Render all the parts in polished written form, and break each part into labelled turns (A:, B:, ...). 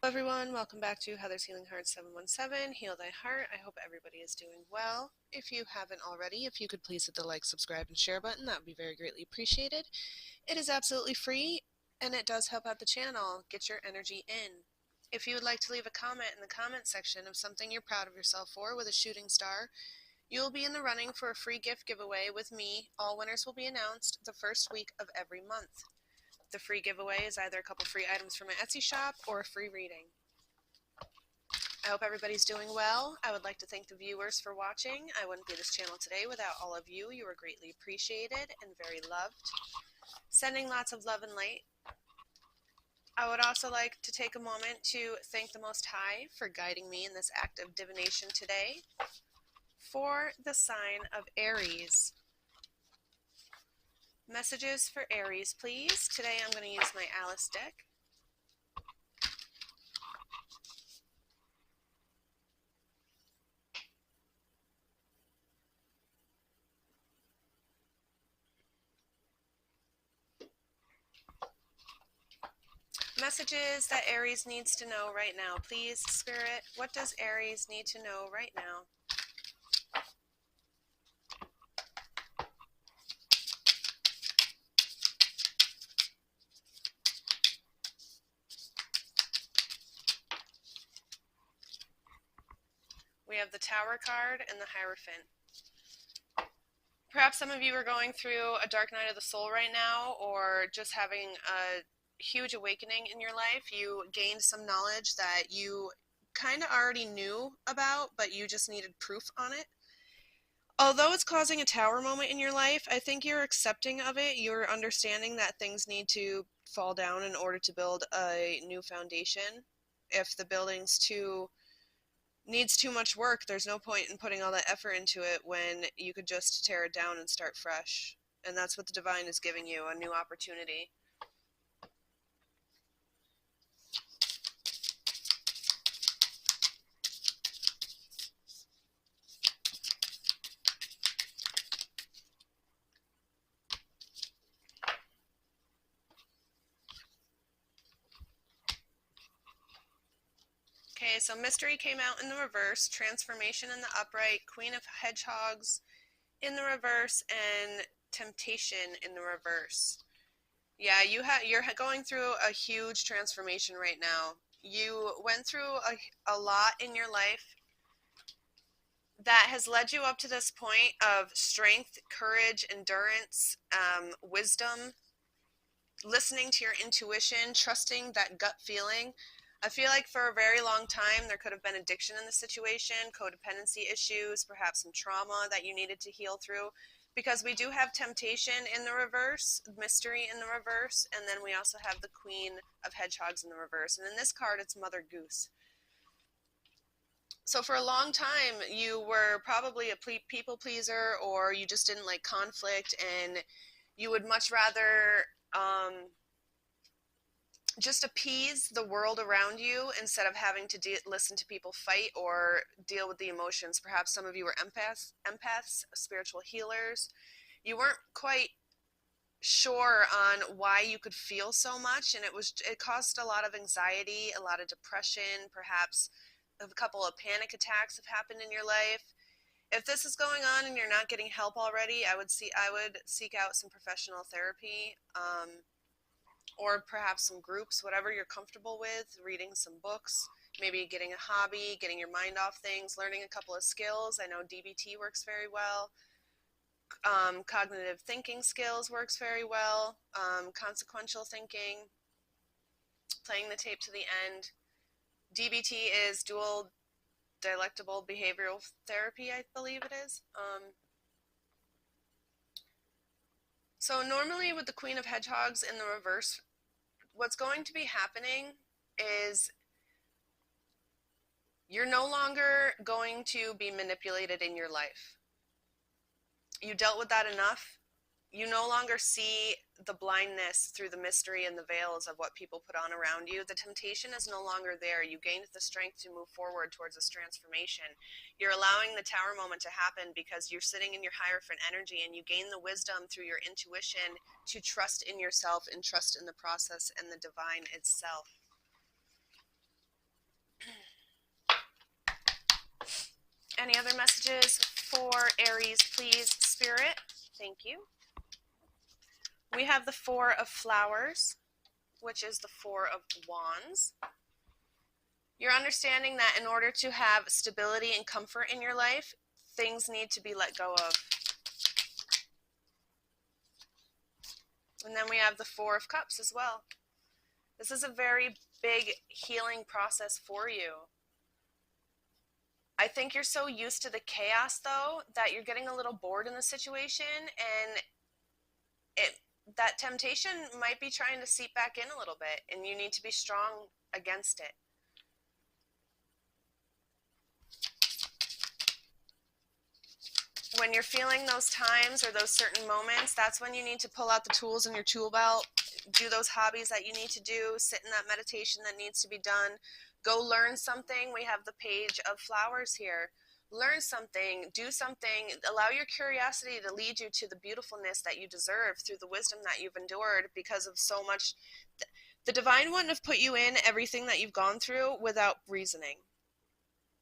A: everyone, welcome back to Heather's Healing Heart 717, Heal Thy Heart. I hope everybody is doing well. If you haven't already, if you could please hit the like, subscribe, and share button, that would be very greatly appreciated. It is absolutely free, and it does help out the channel. Get your energy in. If you would like to leave a comment in the comment section of something you're proud of yourself for with a shooting star, you will be in the running for a free gift giveaway with me. All winners will be announced the first week of every month. The free giveaway is either a couple free items from my Etsy shop or a free reading. I hope everybody's doing well. I would like to thank the viewers for watching. I wouldn't be this channel today without all of you. You are greatly appreciated and very loved. Sending lots of love and light. I would also like to take a moment to thank the Most High for guiding me in this act of divination today for the sign of Aries. Messages for Aries, please. Today I'm going to use my Alice deck. Messages that Aries needs to know right now. Please, Spirit, what does Aries need to know right now? We have the Tower card and the Hierophant. Perhaps some of you are going through a dark night of the soul right now, or just having a huge awakening in your life. You gained some knowledge that you kind of already knew about, but you just needed proof on it. Although it's causing a tower moment in your life, I think you're accepting of it. You're understanding that things need to fall down in order to build a new foundation. If the building's needs too much work, there's no point in putting all that effort into it when you could just tear it down and start fresh. And that's what the divine is giving you, a new opportunity. Okay, so Mystery came out in the reverse, Transformation in the upright, Queen of Hedgehogs in the reverse, and Temptation in the reverse. Yeah, you're going through a huge transformation right now. You went through a lot in your life that has led you up to this point of strength, courage, endurance, wisdom, listening to your intuition, trusting that gut feeling. I feel like for a very long time there could have been addiction in the situation, codependency issues, perhaps some trauma that you needed to heal through, because we do have Temptation in the reverse, Mystery in the reverse, and then we also have the Queen of Hedgehogs in the reverse. And in this card, it's Mother Goose. So for a long time, you were probably a people pleaser, or you just didn't like conflict, and you would much rather just appease the world around you instead of having to listen to people fight or deal with the emotions. Perhaps some of you were empaths, spiritual healers. You weren't quite sure on why you could feel so much, and it caused a lot of anxiety, a lot of depression. Perhaps a couple of panic attacks have happened in your life. If this is going on and you're not getting help already, I would seek out some professional therapy, or perhaps some groups, whatever you're comfortable with, reading some books, maybe getting a hobby, getting your mind off things, learning a couple of skills. I know DBT works very well. Cognitive thinking skills works very well. Consequential thinking, playing the tape to the end. DBT is dual dialectical behavioral therapy, I believe it is. So normally with the Queen of Hedgehogs in the reverse, what's going to be happening is you're no longer going to be manipulated in your life. You dealt with that enough. You no longer see the blindness through the mystery and the veils of what people put on around you. The temptation is no longer there. You gained the strength to move forward towards this transformation. You're allowing the tower moment to happen because you're sitting in your Hierophant energy, and you gain the wisdom through your intuition to trust in yourself and trust in the process and the divine itself. Any other messages for Aries, please, Spirit? Thank you. We have the Four of Flowers, which is the Four of Wands. You're understanding that in order to have stability and comfort in your life, things need to be let go of. And then we have the Four of Cups as well. This is a very big healing process for you. I think you're so used to the chaos, though, that you're getting a little bored in the situation, and that temptation might be trying to seep back in a little bit, and you need to be strong against it. When you're feeling those times or those certain moments, that's when you need to pull out the tools in your tool belt, do those hobbies that you need to do, sit in that meditation that needs to be done, go learn something. We have the Page of Flowers here. Learn something, do something, allow your curiosity to lead you to the beautifulness that you deserve through the wisdom that you've endured because of so much. The Divine wouldn't have put you in everything that you've gone through without reasoning.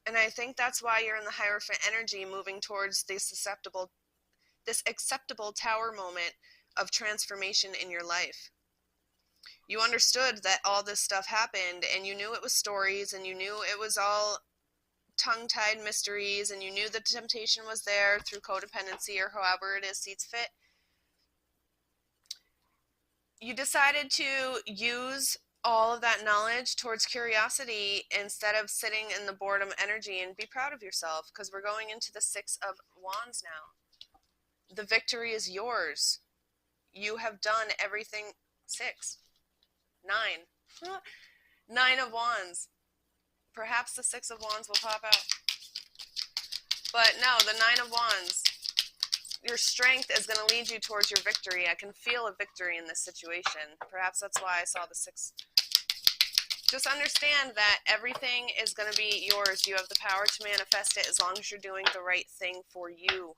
A: And I think that's why you're in the Hierophant energy, moving towards this acceptable tower moment of transformation in your life. You understood that all this stuff happened, and you knew it was stories, and you knew it was all tongue-tied mysteries, and you knew the temptation was there through codependency or however it is sees fit. You decided to use all of that knowledge towards curiosity instead of sitting in the boredom energy, and be proud of yourself, because we're going into the Six of Wands now. The victory is yours. You have done everything. 6, 9, 9 of Wands. Perhaps the Six of Wands will pop out. But no, the 9 of Wands. Your strength is going to lead you towards your victory. I can feel a victory in this situation. Perhaps that's why I saw the 6. Just understand that everything is going to be yours. You have the power to manifest it as long as you're doing the right thing for you.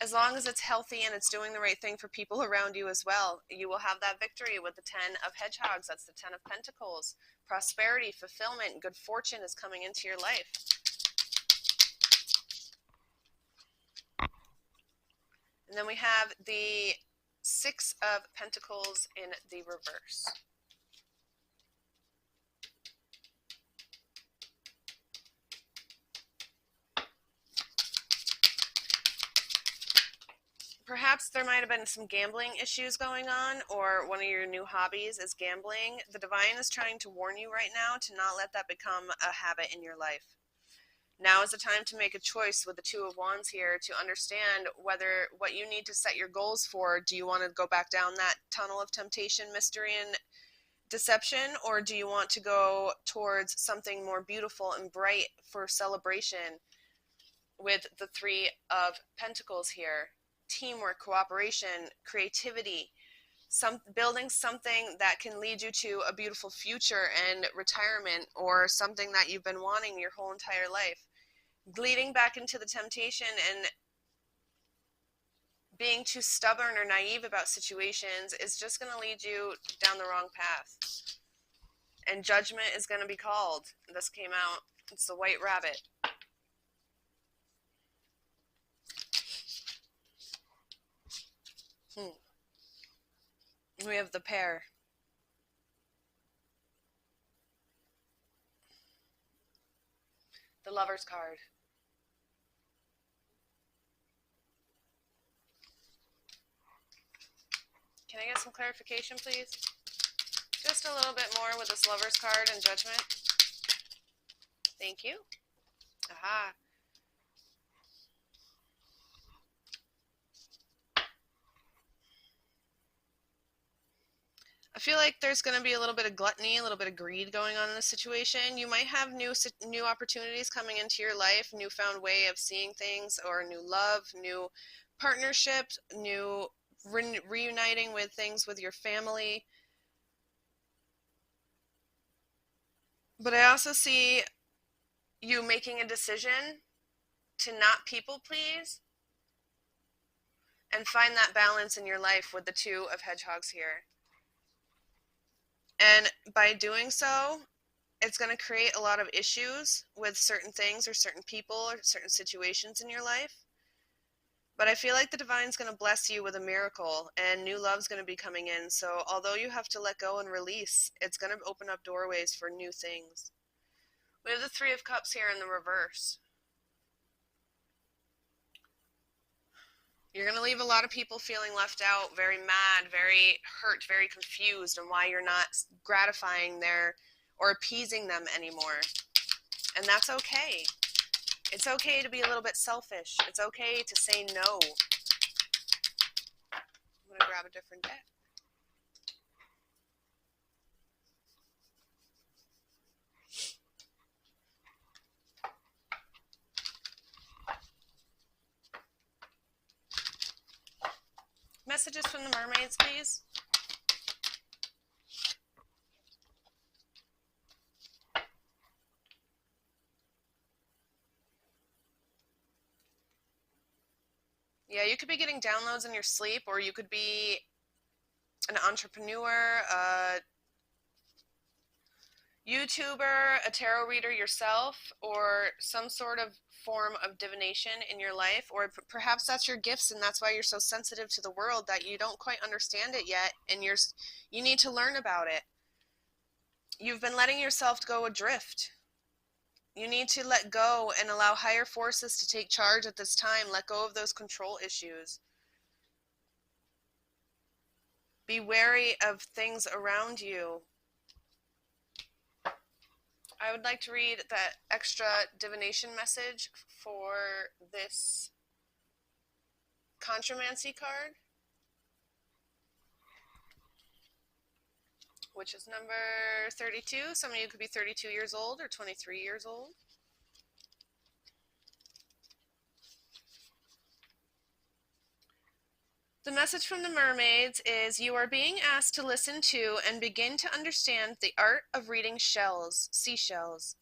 A: As long as it's healthy and it's doing the right thing for people around you as well, you will have that victory with the 10 of Hedgehogs. That's the 10 of Pentacles. Prosperity, fulfillment, good fortune is coming into your life. And then we have the 6 of Pentacles in the reverse. Perhaps there might have been some gambling issues going on, or one of your new hobbies is gambling. The Divine is trying to warn you right now to not let that become a habit in your life. Now is the time to make a choice with the 2 of Wands here to understand whether what you need to set your goals for. Do you want to go back down that tunnel of temptation, mystery, and deception, or do you want to go towards something more beautiful and bright for celebration with the 3 of Pentacles here? Teamwork, cooperation, creativity, building something that can lead you to a beautiful future and retirement, or something that you've been wanting your whole entire life. Leading back into the temptation and being too stubborn or naive about situations is just going to lead you down the wrong path. And judgment is going to be called. This came out. It's the White Rabbit. We have the Pair. The Lover's card. Can I get some clarification, please? Just a little bit more with this Lover's card and Judgment. Thank you. Aha. I feel like there's going to be a little bit of gluttony, a little bit of greed going on in this situation. You might have new opportunities coming into your life, newfound way of seeing things, or new love, new partnerships, new reuniting with things with your family. But I also see you making a decision to not people please and find that balance in your life with the 2 of Hedgehogs here. And by doing so, It's going to create a lot of issues with certain things or certain people or certain situations in your life. But I feel like the divine's going to bless you with a miracle, and new love's going to be coming in. So although you have to let go and release, it's going to open up doorways for new things. We have the Three of Cups here in the reverse. You're going to leave a lot of people feeling left out, very mad, very hurt, very confused on why you're not gratifying their or appeasing them anymore. And that's okay. It's okay to be a little bit selfish. It's okay to say no. I'm going to grab a different deck. Messages from the mermaids, please. Yeah, you could be getting downloads in your sleep, or you could be an entrepreneur, a YouTuber, a tarot reader yourself, or some sort of form of divination in your life, or perhaps that's your gifts and that's why you're so sensitive to the world that you don't quite understand it yet, and you need to learn about it. You've been letting yourself go adrift. You need to let go and allow higher forces to take charge at this time. Let go of those control issues. Be wary of things around you. I would like to read that extra divination message for this Contromancy card, which is number 32. Some of you could be 32 years old or 23 years old. The message from the mermaids is you are being asked to listen to and begin to understand the art of reading shells, seashells.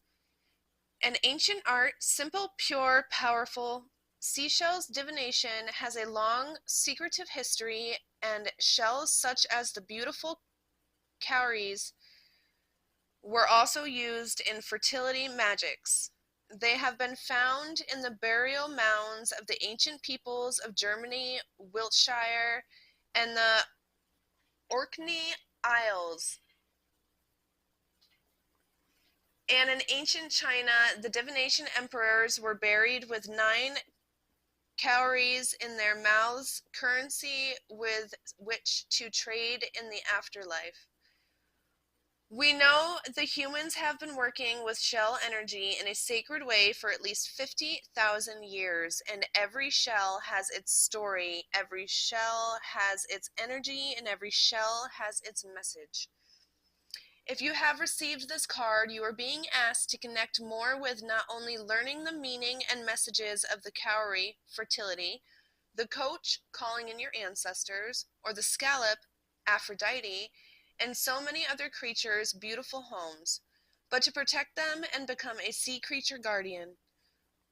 A: An ancient art, simple, pure, powerful. Seashells divination has a long, secretive history, and shells such as the beautiful cowries were also used in fertility magics. They have been found in the burial mounds of the ancient peoples of Germany, Wiltshire, and the Orkney Isles. And in ancient China, the divination emperors were buried with 9 cowries in their mouths, currency with which to trade in the afterlife. We know the humans have been working with shell energy in a sacred way for at least 50,000 years, and every shell has its story, every shell has its energy, and every shell has its message. If you have received this card, you are being asked to connect more with not only learning the meaning and messages of the cowrie, fertility, the coach, calling in your ancestors, or the scallop, Aphrodite, and so many other creatures' beautiful homes, but to protect them and become a sea creature guardian.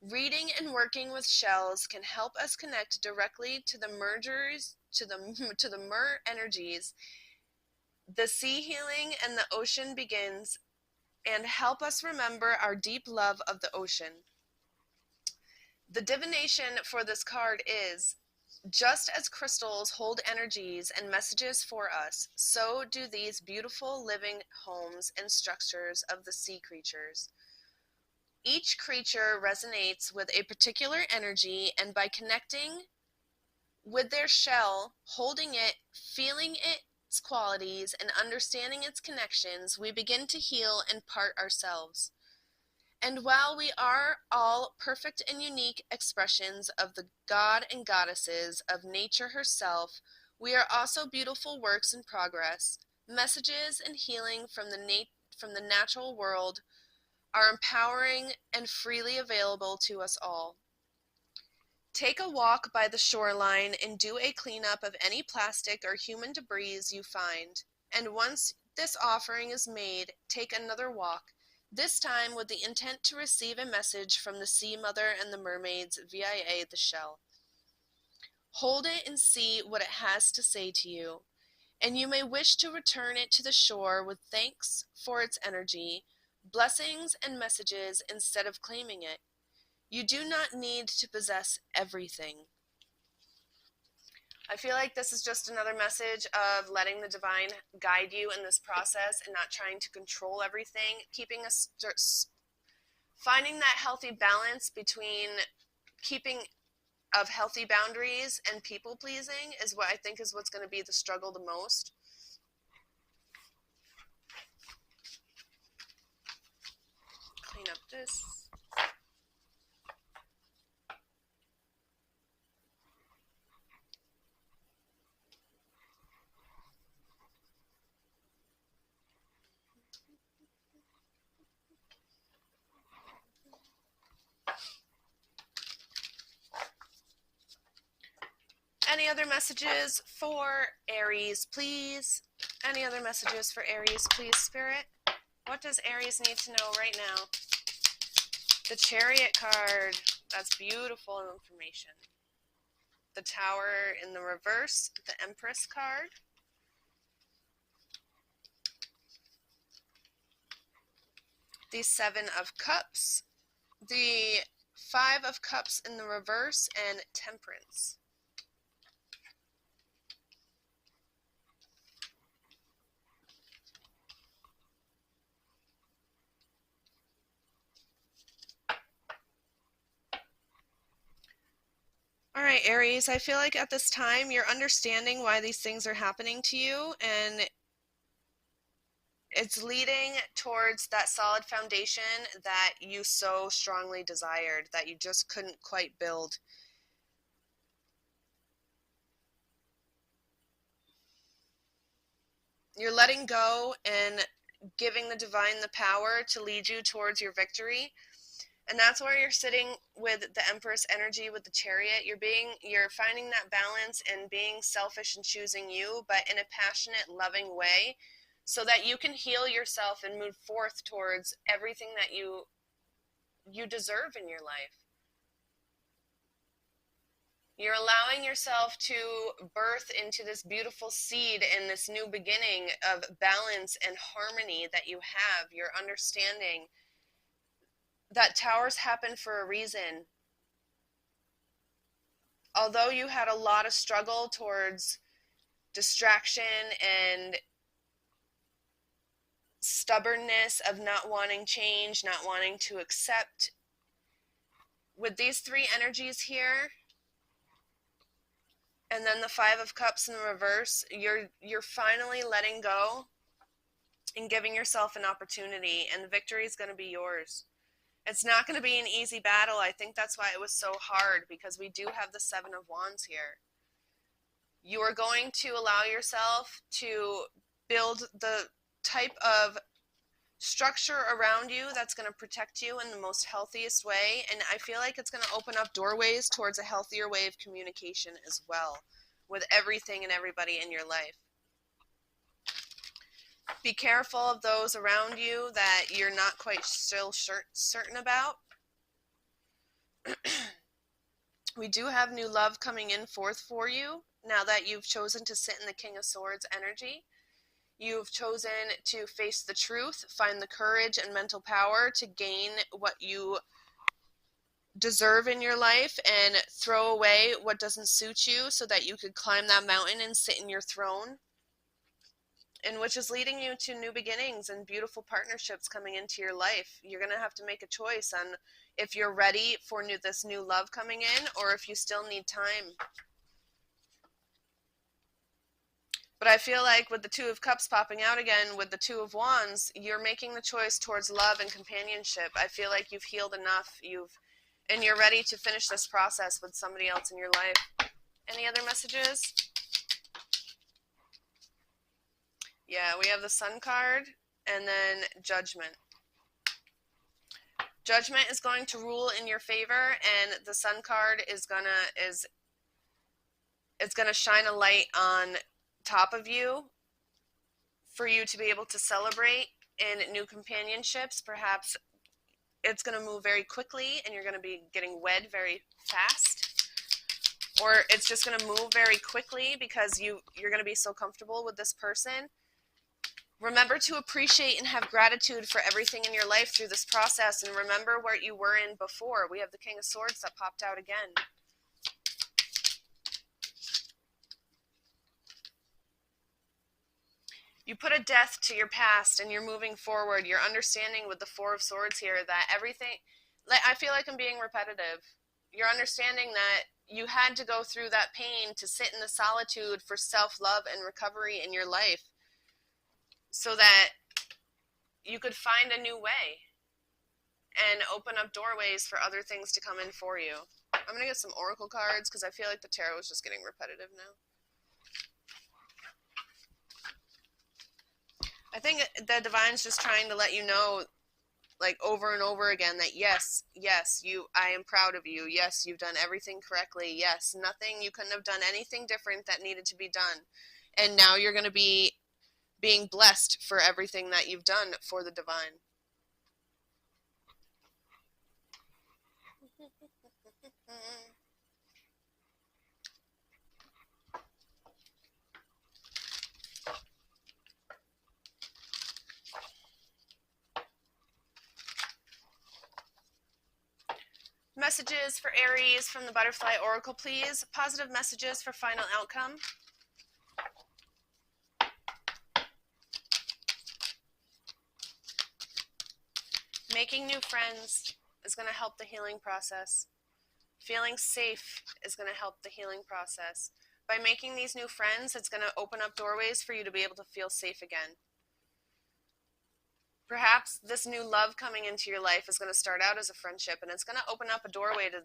A: Reading and working with shells can help us connect directly to the mergers, to the mer energies. The sea healing and the ocean begins, and help us remember our deep love of the ocean. The divination for this card is, just as crystals hold energies and messages for us, so do these beautiful living homes and structures of the sea creatures. Each creature resonates with a particular energy, and by connecting with their shell, holding it, feeling its qualities, and understanding its connections, we begin to heal and part ourselves. And while we are all perfect and unique expressions of the god and goddesses of nature herself, we are also beautiful works in progress. Messages and healing from the natural world are empowering and freely available to us all. Take a walk by the shoreline and do a cleanup of any plastic or human debris you find. And once this offering is made, take another walk, this time with the intent to receive a message from the Sea Mother and the mermaids via the shell. Hold it and see what it has to say to you, and you may wish to return it to the shore with thanks for its energy, blessings and messages instead of claiming it. You do not need to possess everything. I feel like this is just another message of letting the divine guide you in this process and not trying to control everything, finding that healthy balance between keeping of healthy boundaries and people pleasing is what I think is what's going to be the struggle the most. Clean up this. Any other messages for Aries, please? Any other messages for Aries, please, Spirit? What does Aries need to know right now? The Chariot card. That's beautiful information. The Tower in the reverse. The Empress card. The Seven of Cups. The Five of Cups in the reverse, and Temperance. All right, Aries, I feel like at this time you're understanding why these things are happening to you, and it's leading towards that solid foundation that you so strongly desired, that you just couldn't quite build. You're letting go and giving the divine the power to lead you towards your victory. And that's where you're sitting with the Empress energy, with the Chariot. You're finding that balance and being selfish and choosing you, but in a passionate, loving way, so that you can heal yourself and move forth towards everything that you deserve in your life. You're allowing yourself to birth into this beautiful seed and this new beginning of balance and harmony that you have. You're understanding that towers happen for a reason. Although you had a lot of struggle towards distraction and stubbornness of not wanting change, not wanting to accept, with these three energies here, and then the Five of Cups in the reverse, you're finally letting go and giving yourself an opportunity, and the victory is going to be yours. It's not going to be an easy battle. I think that's why it was so hard, because we do have the Seven of Wands here. You are going to allow yourself to build the type of structure around you that's going to protect you in the most healthiest way, and I feel like it's going to open up doorways towards a healthier way of communication as well with everything and everybody in your life. Be careful of those around you that you're not quite still certain about. We do have new love coming in forth for you now that you've chosen to sit in the King of Swords energy. You've chosen to face the truth, find the courage and mental power to gain what you deserve in your life and throw away what doesn't suit you so that you could climb that mountain and sit in your throne, and which is leading you to new beginnings and beautiful partnerships coming into your life. You're going to have to make a choice on if you're ready for this new love coming in, or if you still need time. But I feel like with the Two of Cups popping out again, with the Two of Wands, you're making the choice towards love and companionship. I feel like you've healed enough, and you're ready to finish this process with somebody else in your life. Any other messages? Yeah, we have the Sun card and then Judgment. Judgment is going to rule in your favor, and the Sun card is gonna shine a light on top of you for you to be able to celebrate in new companionships. Perhaps it's going to move very quickly and you're going to be getting wed very fast, or it's just going to move very quickly because you're going to be so comfortable with this person. Remember to appreciate and have gratitude for everything in your life through this process, and remember where you were in before. We have the King of Swords that popped out again. You put a death to your past and you're moving forward. You're understanding with the Four of Swords here that everything, I feel like I'm being repetitive. You're understanding that you had to go through that pain to sit in the solitude for self-love and recovery in your life so that you could find a new way and open up doorways for other things to come in for you. I'm going to get some oracle cards because I feel like the tarot is just getting repetitive now. I think the divine's just trying to let you know, like, over and over again that yes, I am proud of you. Yes, you've done everything correctly. Yes, nothing, you couldn't have done anything different that needed to be done. And now you're going to be being blessed for everything that you've done for the divine. Messages for Aries from the Butterfly Oracle, please. Positive messages for final outcome. Making new friends is going to help the healing process. Feeling safe is going to help the healing process. By making these new friends, it's going to open up doorways for you to be able to feel safe again. Perhaps this new love coming into your life is going to start out as a friendship, and it's going to open up a doorway to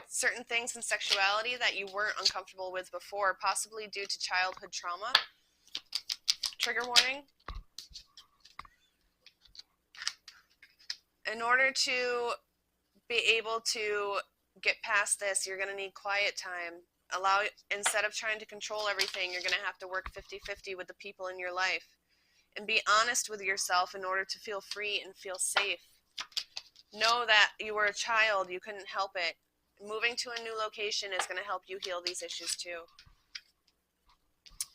A: certain things in sexuality that you weren't uncomfortable with before, possibly due to childhood trauma. Trigger warning. In order to be able to get past this, you're going to need quiet time. Instead of trying to control everything, you're going to have to work 50-50 with the people in your life. And be honest with yourself in order to feel free and feel safe. Know that you were a child, you couldn't help it. Moving to a new location is going to help you heal these issues too.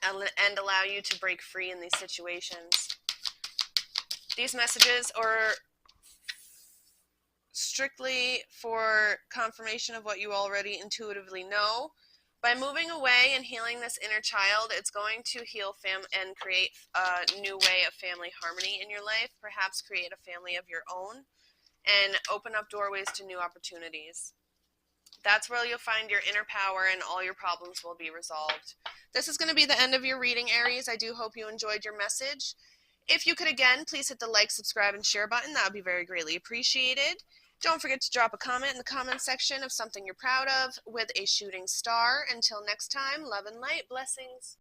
A: And allow you to break free in these situations. These messages are strictly for confirmation of what you already intuitively know. By moving away and healing this inner child, it's going to heal and create a new way of family harmony in your life, perhaps create a family of your own, and open up doorways to new opportunities. That's where you'll find your inner power and all your problems will be resolved. This is going to be the end of your reading, Aries. I do hope you enjoyed your message. If you could, again, please hit the like, subscribe, and share button. That would be very greatly appreciated. Don't forget to drop a comment in the comment section of something you're proud of with a shooting star. Until next time, love and light. Blessings.